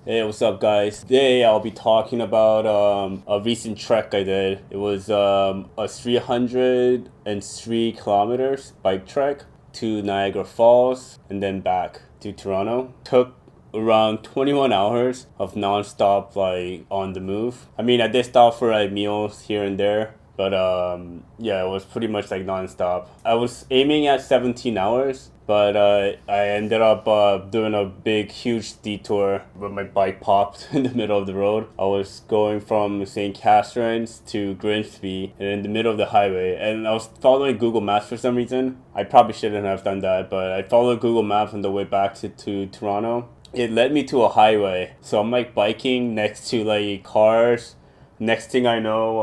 Hey, what's up, guys? Today I'll be talking about a recent trek I did. It was a 303 kilometers bike trek to Niagara Falls and then back to Toronto. Took around 21 hours of non-stop, like, on the move. I mean, I did stop for like meals here and there, but yeah, it was pretty much like non-stop. I was aiming at 17 hours, but I ended up doing a huge detour where my bike popped in the middle of the road. I was going from St. Catharines to Grimsby and in the middle of the highway, and I was following Google Maps for some reason. I probably shouldn't have done that, but I followed Google Maps on the way back to Toronto. It led me to a highway, so I'm like biking next to like cars. Next thing I know,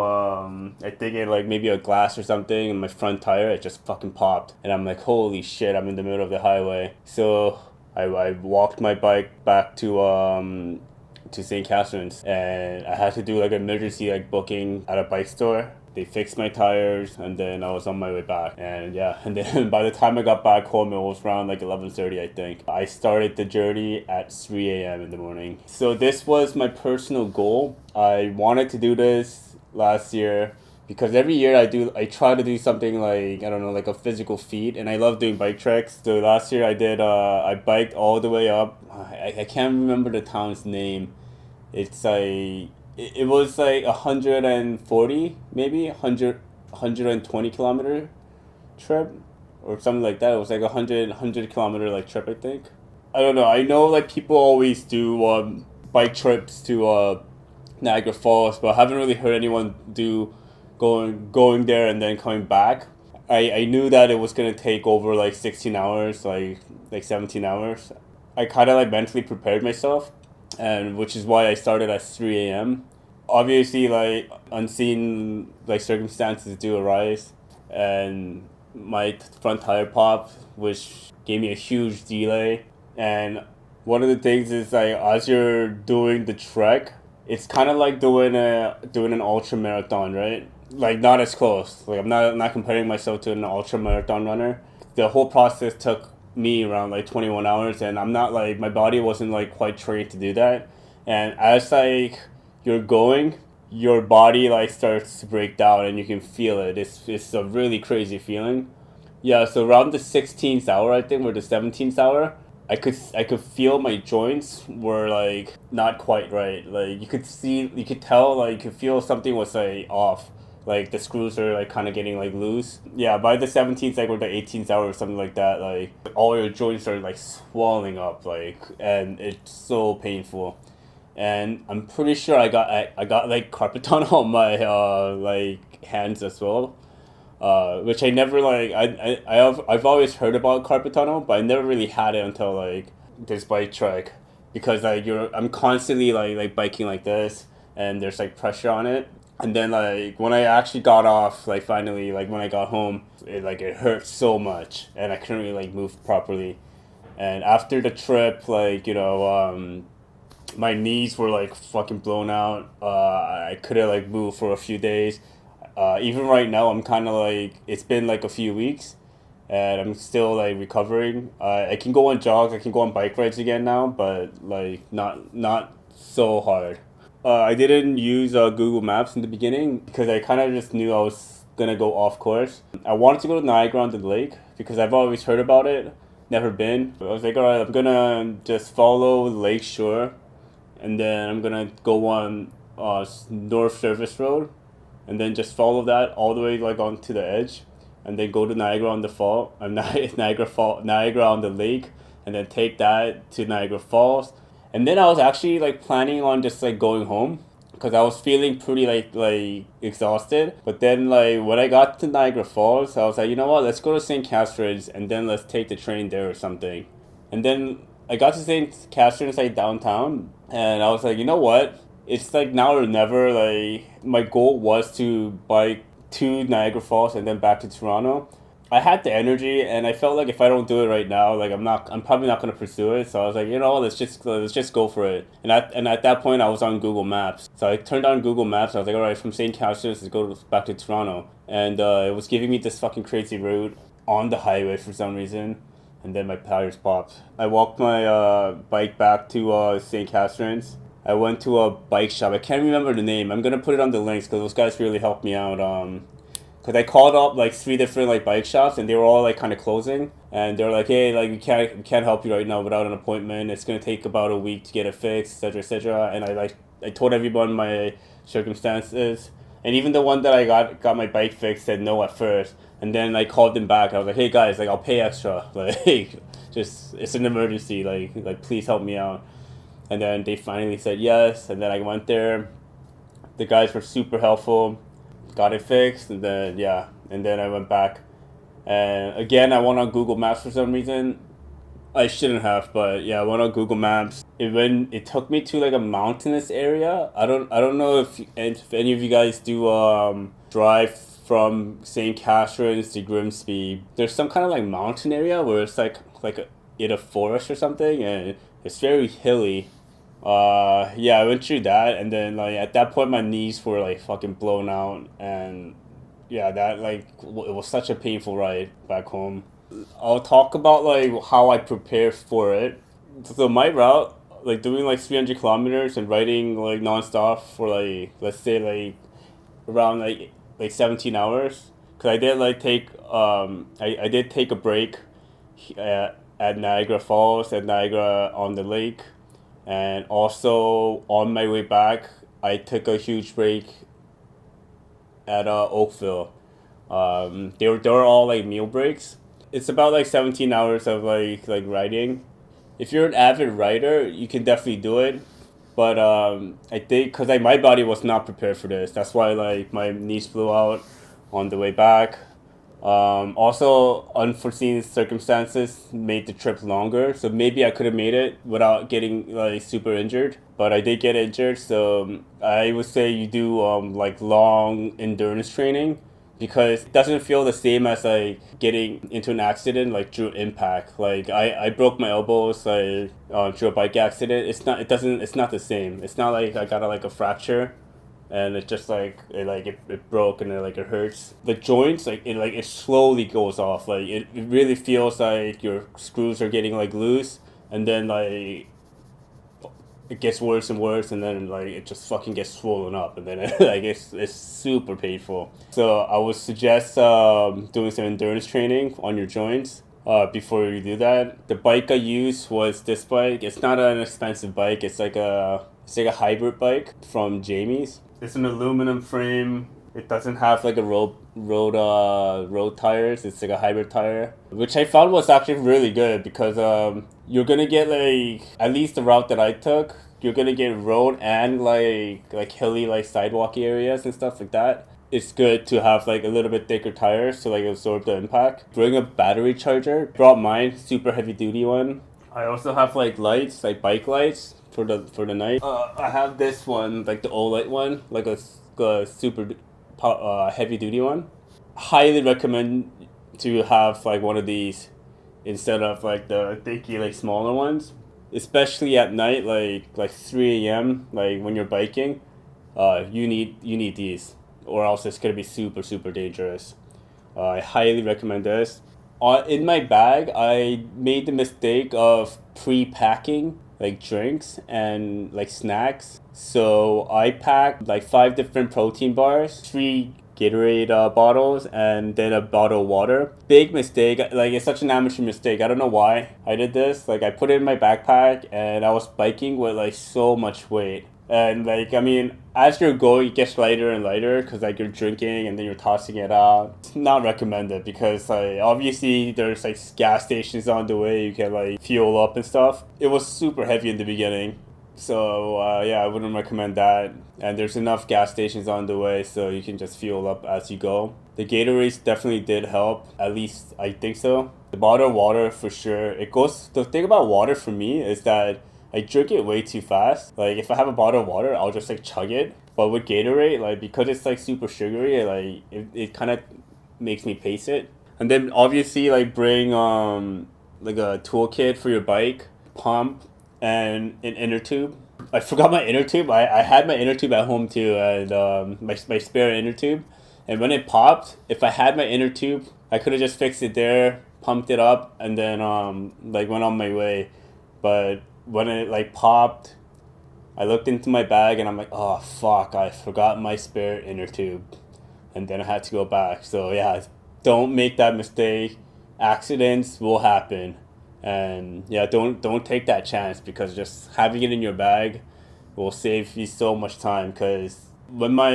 I think it like maybe a glass or something in my front tire, it just fucking popped. And I'm like, holy shit, I'm in the middle of the highway. So I walked my bike back to St. Catharines, and I had to do like an emergency like booking at a bike store. They fixed my tires, and then I was on my way back. And yeah, and then by the time I got back home, it was around like 11:30, I think. I started the journey at 3 a.m. in the morning. So this was my personal goal. I wanted to do this last year because every year I try to do something like, I don't know, like a physical feat, and I love doing bike treks. So last year I biked all the way up. I can't remember the town's name. It's like it was like 140, maybe 120 kilometer trip or something like that. It was like a 100 kilometer like trip, I think. I don't know. I know like people always do bike trips to Niagara Falls, but I haven't really heard anyone do going there and then coming back. I knew that it was gonna take over like 16 hours, like 17 hours. I kind of like mentally prepared myself, and which is why I started at 3 a.m. Obviously, like unseen like circumstances do arise, and my front tire popped, which gave me a huge delay. And one of the things is like as you're doing the trek, it's kind of like doing an ultra marathon, right? Like not as close. Like I'm not comparing myself to an ultra marathon runner. The whole process took me around like 21 hours, and I'm not like, my body wasn't like quite trained to do that. And as like you're going, your body like starts to break down and you can feel it. It's a really crazy feeling. Yeah, so around the 16th hour, I think, or the 17th hour, I could feel my joints were like not quite right. Like you could tell, like you could feel something was like off. Like the screws are like kind of getting like loose. Yeah, by the 17th, like, or the 18th hour or something like that, like all your joints are like swelling up, like, and it's so painful. And I'm pretty sure I got like carpet tunnel on my like hands as well. Which I never like, I've always heard about carpet tunnel, but I never really had it until like this bike trek, because like I'm constantly like biking like this, and there's like pressure on it. And then like when I actually got off, like finally, like when I got home, it hurt so much, and I couldn't really like move properly. And after the trip, like, my knees were like fucking blown out. I couldn't like move for a few days. Even right now, I'm kind of like, it's been like a few weeks, and I'm still like recovering. I can go on jogs, I can go on bike rides again now, but like not so hard. I didn't use Google Maps in the beginning because I kind of just knew I was gonna go off course. I wanted to go to Niagara on the lake because I've always heard about it, never been. But I was like, alright, I'm gonna just follow the lake shore, and then I'm gonna go on North Service Road, and then just follow that all the way like onto the edge, and then go to Niagara on the fall. Niagara on the lake, and then take that to Niagara Falls. And then I was actually like planning on just like going home because I was feeling pretty like exhausted. But then like when I got to Niagara Falls, I was like, you know what? Let's go to St. Catharines and then let's take the train there or something. And then I got to St. Catharines like downtown, and I was like, you know what? It's like now or never. Like my goal was to bike to Niagara Falls and then back to Toronto. I had the energy, and I felt like if I don't do it right now, like I'm probably not gonna pursue it. So I was like, let's just go for it. And at that point, I was on Google Maps. So I turned on Google Maps. I was like, all right, from St. Catharines, let's go back to Toronto. And it was giving me this fucking crazy route on the highway for some reason. and then my tires popped. I walked my bike back to St. Catherine's. I went to a bike shop. I can't remember the name. I'm gonna put it on the links because those guys really helped me out. Cause I called up like 3 different like bike shops and they were all like kind of closing, and they were like, hey, like we can't help you right now without an appointment. It's gonna take about a week to get it fixed, etc., etc. And I told everyone my circumstances, and even the one that I got my bike fixed said no at first, and then I called them back. I was like, hey guys, like I'll pay extra, like just it's an emergency, like please help me out. And then they finally said yes, and then I went there. The guys were super helpful, got it fixed, and then I went back. And again, I went on Google Maps for some reason. I shouldn't have, but yeah, I went on Google Maps. It took me to like a mountainous area. I don't know if any of you guys do drive from St. Catherine's to Grimsby. There's some kind of like mountain area where it's like in a forest or something, and it's very hilly. Yeah, I went through that, and then like at that point my knees were like fucking blown out, and yeah, that like it was such a painful ride back home. I'll talk about like how I prepare for it. So my route, like doing like 300 kilometers and riding like nonstop for like, let's say like around like 17 hours. Cause I did like take I did take a break at Niagara Falls, at Niagara on the lake, and also on my way back I took a huge break at Oakville. They were all like meal breaks. It's about like 17 hours of like riding. If you're an avid rider, you can definitely do it. But I think because like my body was not prepared for this. That's why like my knees blew out on the way back. Also, unforeseen circumstances made the trip longer. So maybe I could have made it without getting like super injured. But I did get injured. So I would say you do like long endurance training, because it doesn't feel the same as like getting into an accident like through impact. Like I broke my elbows like through a bike accident. It's not the same. It's not like I got a fracture and it just like it broke and it hurts. The joints it slowly goes off. Like it really feels like your screws are getting like loose, and then like it gets worse and worse, and then like it just fucking gets swollen up, and then it's super painful. So I would suggest doing some endurance training on your joints before you do that. The bike I used was this bike. It's not an expensive bike. It's like a hybrid bike from Jamie's. It's an aluminum frame. It doesn't have like a road tires. It's like a hybrid tire, which I found was actually really good, because you're gonna get like, at least the route that I took, you're gonna get road and like hilly like sidewalk areas and stuff like that. It's good to have like a little bit thicker tires to like absorb the impact. Bring a battery charger. Brought mine, super heavy duty one. I also have like lights, like bike lights for the night. I have this one, like the OLED one, like a super heavy duty one. Highly recommend to have like one of these instead of like the thicky like smaller ones, especially at night, like 3 a.m. like when you're biking. You need these, or else it's gonna be super dangerous. I highly recommend this. In my bag, I made the mistake of pre-packing like drinks and like snacks. So I packed like 5 different protein bars, 3 Gatorade bottles, and then a bottle of water. Big mistake. Like, it's such an amateur mistake. I don't know why I did this. Like, I put it in my backpack and I was biking with like so much weight. And like, I mean, as you're going, it gets lighter and lighter because like you're drinking and then you're tossing it out. It's not recommended because like obviously there's like gas stations on the way. You can like fuel up and stuff. It was super heavy in the beginning. So yeah, I wouldn't recommend that. And there's enough gas stations on the way, so you can just fuel up as you go. The Gatorades definitely did help. At least I think so. The bottle of water for sure. The thing about water for me is that I drink it way too fast. Like if I have a bottle of water, I'll just like chug it. But with Gatorade, like because it's like super sugary, it kind of makes me pace it. And then obviously like bring like a toolkit for your bike, pump, and an inner tube. I forgot my inner tube. I had my inner tube at home too, and my spare inner tube. And when it popped, if I had my inner tube, I could have just fixed it there, pumped it up, and then like went on my way. But when it like popped, I looked into my bag and I'm like, oh fuck, I forgot my spare inner tube, and then I had to go back. So yeah, don't make that mistake. Accidents will happen, and yeah, don't take that chance, because just having it in your bag will save you so much time. Because when my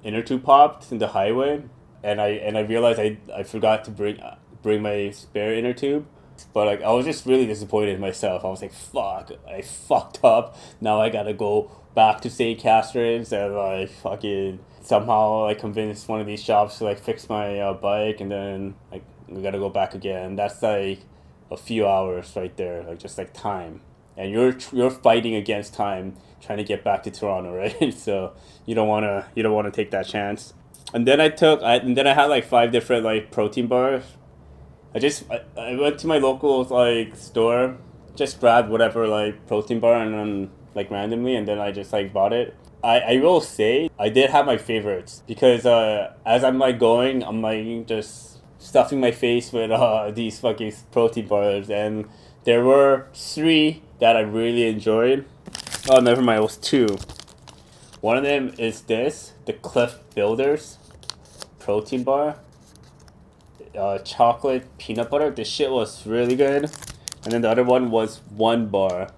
inner tube popped in the highway, and I realized I forgot to bring my spare inner tube. But like I was just really disappointed in myself. I was like, fuck, I fucked up. Now I gotta go back to St. Catherine's and like fucking somehow like convince one of these shops to like fix my bike, and then like we gotta go back again. That's like a few hours right there, like just like time. And you're fighting against time trying to get back to Toronto, right? So you don't wanna take that chance. And then I had like 5 different like protein bars. I went to my local like store, just grabbed whatever like protein bar, and then like randomly, and then I just like bought it. I will say I did have my favorites, because as I'm like going, I'm like just stuffing my face with these fucking protein bars, and there were 3 that I really enjoyed. Oh, never mind, it was 2. One of them is the Cliff Builders protein bar. Chocolate peanut butter. This shit was really good. And then the other one was One Bar.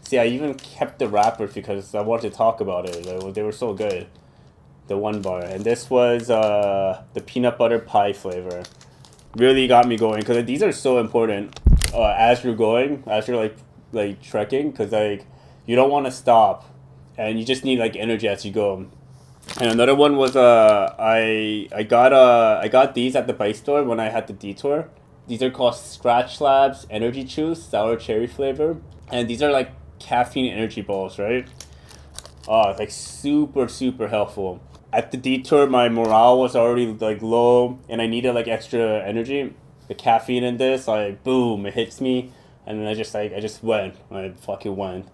See, I even kept the wrappers because I wanted to talk about it. They were so good. The One Bar. And this was the peanut butter pie flavor. Really got me going, because these are so important as you're going, as you're like trekking, because like you don't want to stop, and you just need like energy as you go. And another one was I got these at the bike store when I had the detour. These are called Scratch Labs Energy Chews, sour cherry flavor, and these are like caffeine energy balls, right? Oh, it's like super helpful. At the detour, my morale was already like low, and I needed like extra energy. The caffeine in this, like boom, it hits me, and then I just went. I fucking went.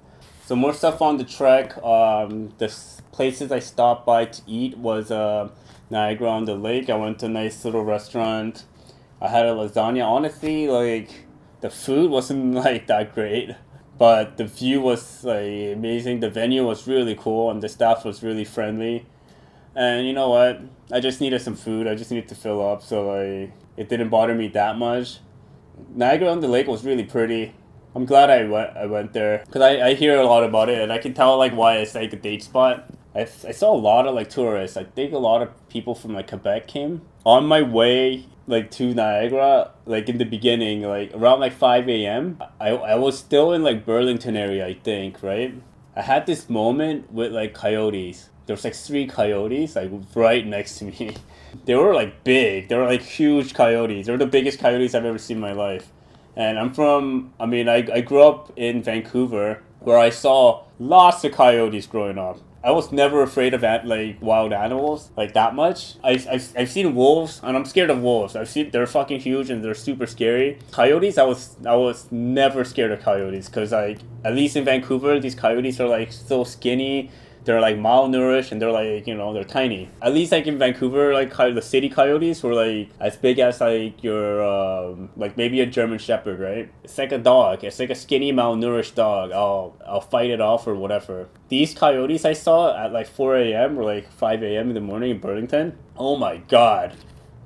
So more stuff on the trek. The places I stopped by to eat was Niagara on the Lake. I went to a nice little restaurant. I had a lasagna. Honestly, like the food wasn't like that great, but the view was like amazing. The venue was really cool, and the staff was really friendly. And you know what? I just needed some food. I just needed to fill up, so like it didn't bother me that much. Niagara on the Lake was really pretty. I'm glad I went there, because I hear a lot about it, and I can tell like why it's like a date spot. I saw a lot of like tourists. I think a lot of people from like Quebec came. On my way like to Niagara, like in the beginning, like around like 5 a.m. I was still in like Burlington area, I think, right? I had this moment with like coyotes. There was like 3 coyotes like right next to me. They were like big. They were like huge coyotes. They were the biggest coyotes I've ever seen in my life. And I grew up in Vancouver, where I saw lots of coyotes growing up. I was never afraid of like wild animals like that much. I've seen wolves, and I'm scared of wolves. They're fucking huge and they're super scary. Coyotes, I was never scared of coyotes, because like at least in Vancouver, these coyotes are like so skinny. They're like malnourished, and they're like, you know, they're tiny. At least like in Vancouver, like the city coyotes were like as big as like your like maybe a German Shepherd, right? It's like a dog. It's like a skinny malnourished dog. I'll fight it off or whatever. These coyotes I saw at like 4 a.m. or like 5 a.m. in the morning in Burlington. Oh my god.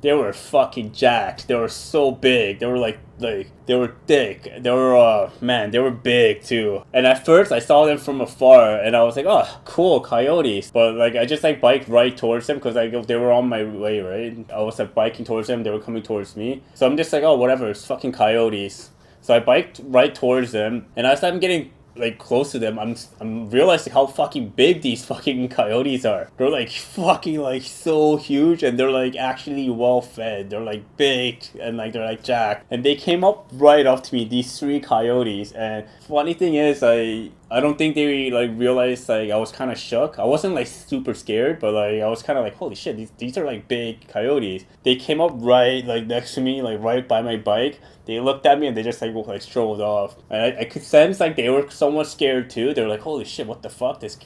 They were fucking jacked. They were so big. They were like they were thick. They were man, they were big too. And at first I saw them from afar, and I was like, oh, cool, coyotes. But like I just like biked right towards them, because like they were on my way, right? I was like biking towards them. They were coming towards me. So I'm just like, oh, whatever. It's fucking coyotes. So I biked right towards them, and as I'm getting like close to them, I'm realizing how fucking big these fucking coyotes are. They're like fucking like so huge, and they're like actually well fed. They're like big, and like they're like jacked. And they came up right up to me, these 3 coyotes. And funny thing is, I don't think they like realized like I was kind of shook. I wasn't like super scared, but like I was kind of like, holy shit, these are like big coyotes. They came up right like next to me, like right by my bike. They looked at me and they just like strolled off. And I could sense like they were somewhat scared too. They were like, holy shit, what the fuck? This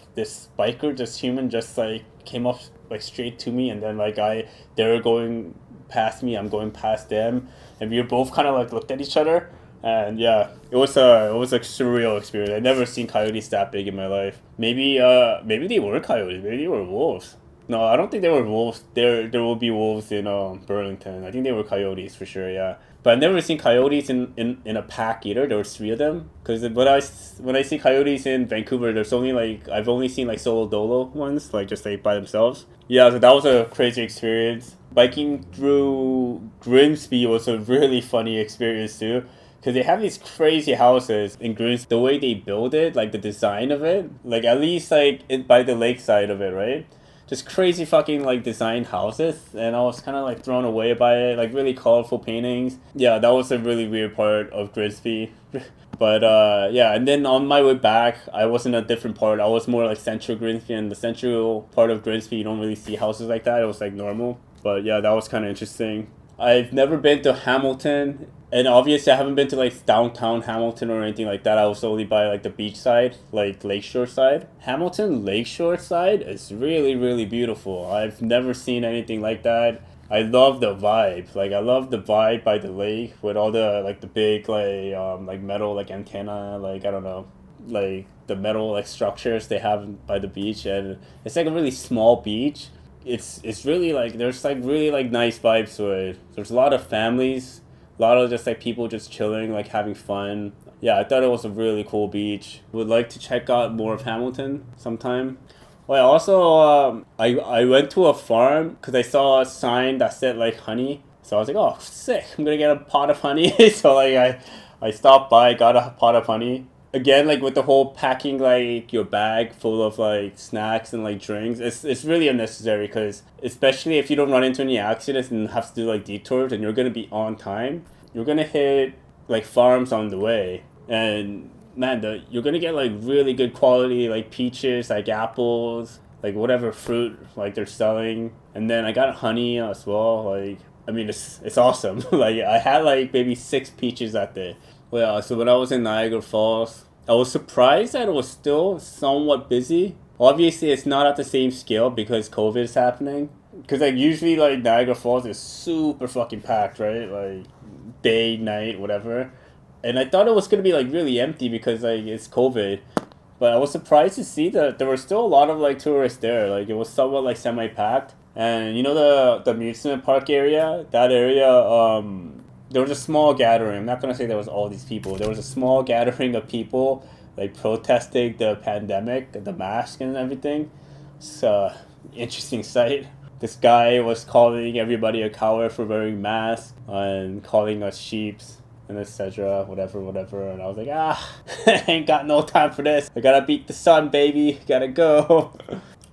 biker, this human just like came up like straight to me, and then like they were going past me, I'm going past them, and we both kind of like looked at each other. And yeah, it was a surreal experience. I've never seen coyotes that big in my life. Maybe they were coyotes. Maybe they were wolves. No, I don't think they were wolves. There will be wolves in Burlington. I think they were coyotes for sure. Yeah, but I've never seen coyotes in a pack either. There was three of them. Because when I see coyotes in Vancouver, there's only like I've only seen like solo dolo ones, like just like by themselves. Yeah, so that was a crazy experience. Biking through Grimsby was a really funny experience too. Because they have these crazy houses in Grimsby. The way they build it, like the design of it, like at least like by the lakeside of it, right? Just crazy fucking like designed houses, and I was kind of like thrown away by it. Like really colorful paintings. Yeah, that was a really weird part of Grimsby. But yeah, and then on my way back, I was in a different part. I was more like central Grimsby, and the central part of Grimsby, you don't really see houses like that. It was like normal. But yeah, that was kind of interesting. I've never been to Hamilton, and obviously I haven't been to like downtown Hamilton or anything like that. I was only by like the beach side, like lakeshore side. Hamilton lakeshore side is really, really beautiful. I've never seen anything like that. I love the vibe. Like I love the vibe by the lake with all the like the big like metal like antenna, like I don't know, like the metal like structures they have by the beach, and it's like a really small beach. It's really like there's like really like nice vibes to it. There's a lot of families, a lot of just like people just chilling, like having fun. Yeah, I thought it was a really cool beach. Would like to check out more of Hamilton sometime. Well, also I went to a farm because I saw a sign that said like honey. So I was like, oh sick! I'm gonna get a pot of honey. So like I stopped by, got a pot of honey. Again, like with the whole packing like your bag full of like snacks and like drinks, it's really unnecessary because especially if you don't run into any accidents and have to do like detours and you're gonna be on time, you're gonna hit like farms on the way, and man, you're gonna get like really good quality like peaches, like apples, like whatever fruit like they're selling, and then I got honey as well. Like I mean, it's awesome. Like I had like maybe 6 peaches that day. Well, yeah, so when I was in Niagara Falls, I was surprised that it was still somewhat busy. Obviously, it's not at the same scale because COVID is happening. Because like usually like Niagara Falls is super fucking packed, right? Like day, night, whatever. And I thought it was gonna be like really empty because like it's COVID. But I was surprised to see that there were still a lot of like tourists there. Like it was somewhat like semi-packed. And you know the amusement park area? That area, there was a small gathering. I'm not going to say there was all these people. There was a small gathering of people like protesting the pandemic, the mask and everything. It's an interesting sight. This guy was calling everybody a coward for wearing masks and calling us sheeps and etc. Whatever. And I was like, I ain't got no time for this. I gotta beat the sun, baby. Gotta go.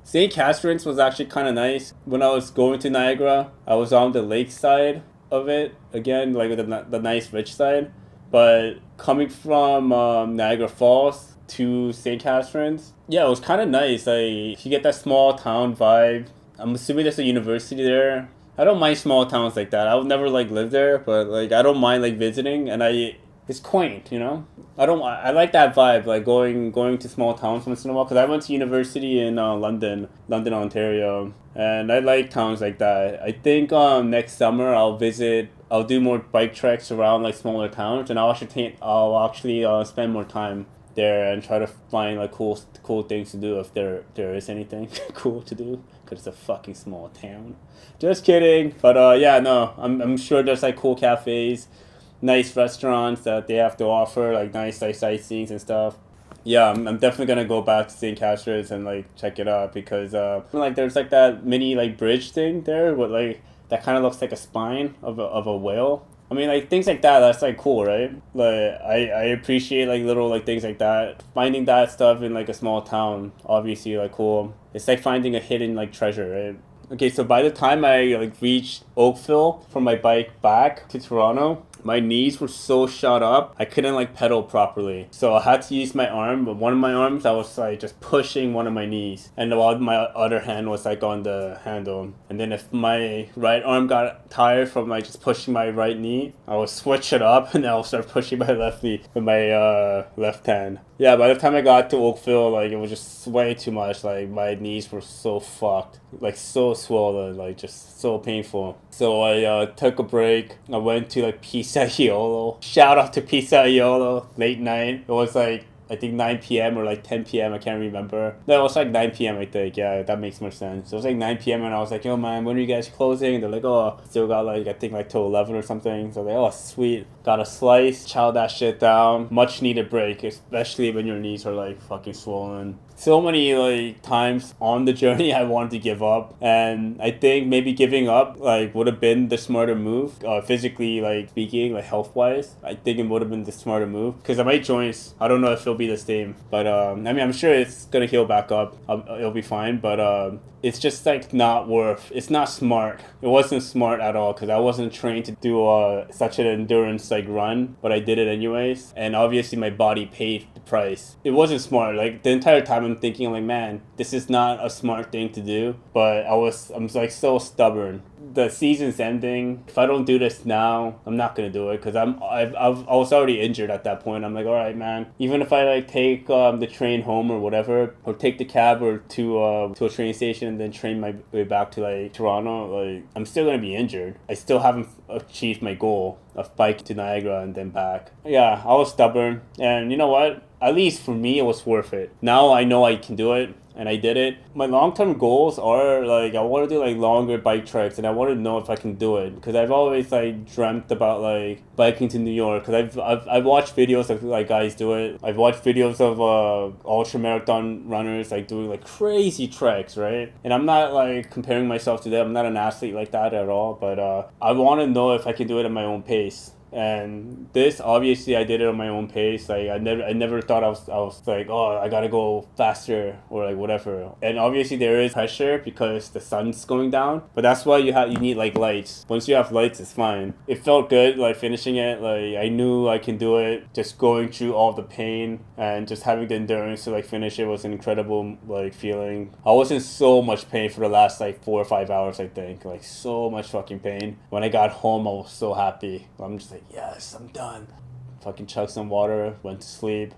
St. Catharines was actually kind of nice. When I was going to Niagara, I was on the lake side of it again, like the nice rich side, but coming from Niagara Falls to St. Catharines, yeah, it was kind of nice. Like you get that small town vibe. I'm assuming there's a university there. I don't mind small towns like that. I would never like live there, but like I don't mind like visiting, and it's quaint, you know. I like that vibe, like going to small towns once in a while, because I went to university in London, Ontario, and I like towns like that. I think next summer I'll do more bike treks around like smaller towns, and I'll actually spend more time there and try to find like cool things to do if there is anything cool to do, because it's a fucking small town. Just kidding, but yeah, no, I'm sure there's like cool cafes, nice restaurants that they have to offer, like nice like sightseeing and stuff. Yeah, I'm definitely gonna go back to St. Catharines and like check it out, because like there's like that mini like bridge thing there with like that kind of looks like a spine of a whale. I mean, like things like that, that's like cool, right? Like I appreciate like little like things like that. Finding that stuff in like a small town, obviously like cool. It's like finding a hidden like treasure, right? Okay, so by the time I like reached Oakville from my bike back to Toronto, my knees were so shot up, I couldn't like pedal properly. So I had to use my arm, but one of my arms I was like just pushing one of my knees, and while my other hand was like on the handle. And then if my right arm got tired from like just pushing my right knee, I would switch it up and I'll start pushing my left knee with my left hand. Yeah, by the time I got to Oakville, like it was just way too much. Like my knees were so fucked, like so swollen, like just so painful. So I took a break. I went to like Pizza Iolo. Shout out to Pizza Iolo. Late night. It was like I think 9 p.m. or like 10 p.m. I can't remember. No, it was like 9 p.m. I think. Yeah, that makes more sense. It was like 9 p.m. and I was like, yo man, when are you guys closing? And they're like, oh, still got like I think like till 11 or something. So like, oh sweet. Got a slice, chow that shit down. Much needed break, especially when your knees are like fucking swollen. So many like times on the journey I wanted to give up, and I think maybe giving up like would have been the smarter move, physically like speaking, like health wise. I think it would have been the smarter move because my joints, I don't know if it'll be the same, but I mean I'm sure it's gonna heal back up. It'll be fine, but it's just like not worth. It's not smart. It wasn't smart at all because I wasn't trained to do such an endurance like run, but I did it anyways, and obviously my body paid the price. It wasn't smart. Like the entire time I'm thinking like, man, this is not a smart thing to do, but I'm like so stubborn. The season's ending. If I don't do this now, I'm not gonna do it because I was already injured at that point. I'm like, all right, man. Even if I like take the train home or whatever, or take the cab or to a train station and then train my way back to like Toronto, like I'm still gonna be injured. I still haven't achieved my goal of biking to Niagara and then back. Yeah, I was stubborn, and you know what? At least for me, it was worth it. Now I know I can do it. And I did it. My long-term goals are like I want to do like longer bike treks, and I want to know if I can do it because I've always like dreamt about like biking to New York because I've watched videos of like guys do it. I've watched videos of ultra marathon runners like doing like crazy treks, right? And I'm not like comparing myself to them. I'm not an athlete like that at all, but I want to know if I can do it at my own pace. And this, obviously, I did it on my own pace. Like I never thought I was like, oh, I gotta go faster or like whatever. And obviously, there is pressure because the sun's going down. But that's why you need like lights. Once you have lights, it's fine. It felt good, like finishing it. Like I knew I can do it. Just going through all the pain and just having the endurance to like finish it was an incredible like feeling. I was in so much pain for the last like 4 or 5 hours. I think like so much fucking pain. When I got home, I was so happy. I'm just like, yes, I'm done. Fucking chugged some water, went to sleep,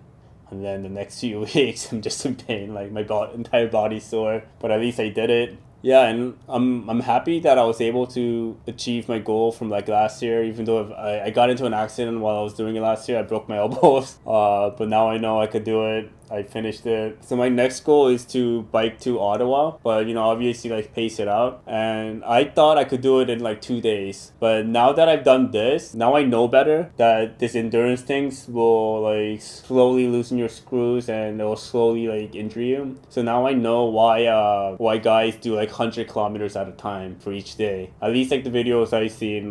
and then the next few weeks I'm just in pain, like my entire body's sore. But at least I did it. Yeah, and I'm happy that I was able to achieve my goal from like last year, even though I got into an accident while I was doing it last year. I broke my elbows, but now I know I could do it. I finished it. So my next goal is to bike to Ottawa, but you know, obviously like pace it out. And I thought I could do it in like 2 days, but now that I've done this, now I know better that this endurance things will like slowly loosen your screws and it will slowly like injure you. So now I know why guys do like 100 kilometers at a time for each day. At least like the videos I've seen,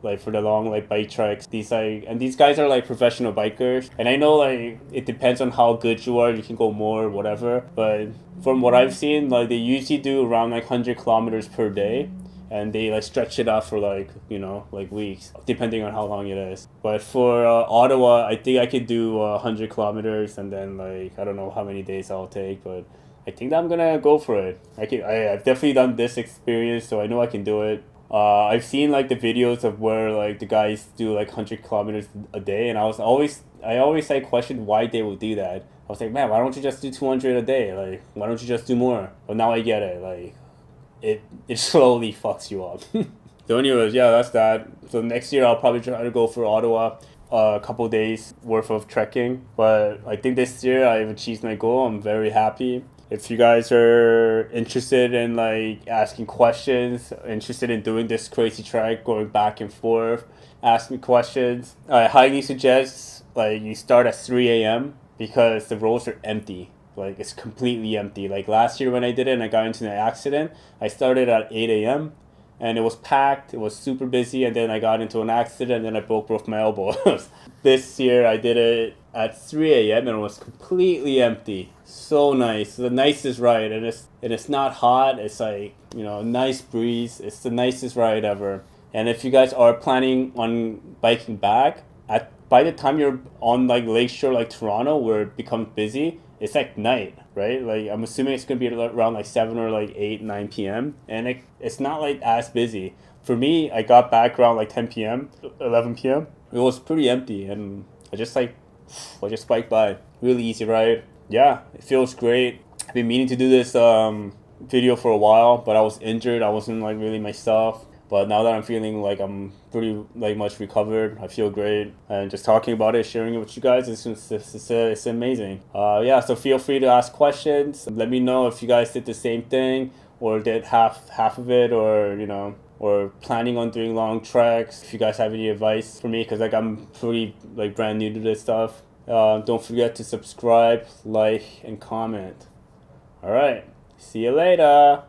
like for the long like bike treks, these guys are like professional bikers, and I know like it depends on how good you are, you can go more, whatever, but from what I've seen, like they usually do around like 100 kilometers per day, and they like stretch it out for like, you know, like weeks, depending on how long it is. But for Ottawa, I think I could do 100 kilometers, and then like I don't know how many days I'll take, but I think that I'm gonna go for it. I've definitely done this experience, so I know I can do it. I've seen like the videos of where like the guys do like 100 kilometers a day, and I always like questioned why they would do that. I was like, man, why don't you just do 200 a day? Like, why don't you just do more? But now I get it. Like, it slowly fucks you up. So anyways, yeah, that's that. So next year I'll probably try to go for Ottawa. A couple days worth of trekking. But I think this year I've achieved my goal. I'm very happy. If you guys are interested in like asking questions, interested in doing this crazy trek, going back and forth, ask me questions, I highly suggest like you start at 3 a.m. because the roads are empty. Like it's completely empty. Like last year when I did it and I got into an accident, I started at 8 a.m. and it was packed. It was super busy, and then I got into an accident and then I broke both my elbows. This year I did it at 3 a.m. and it was completely empty. So nice. The nicest ride, and it's not hot. It's like, you know, nice breeze. It's the nicest ride ever. And if you guys are planning on biking back, by the time you're on like Lakeshore, like Toronto, where it becomes busy, it's like night, right? Like I'm assuming it's gonna be around like 7 or like 8, 9 p.m. and it's not like as busy. For me, I got back around like 10 p.m., 11 p.m. It was pretty empty, and I just biked by. Really easy ride. Yeah, it feels great. I've been meaning to do this video for a while, but I was injured. I wasn't like really myself. But now that I'm feeling like I'm pretty like much recovered, I feel great. And just talking about it, sharing it with you guys, it's amazing. Yeah, so feel free to ask questions. Let me know if you guys did the same thing or did half of it, or or planning on doing long treks. If you guys have any advice for me, because like I'm pretty like brand new to this stuff. Don't forget to subscribe, like, and comment. All right, see you later.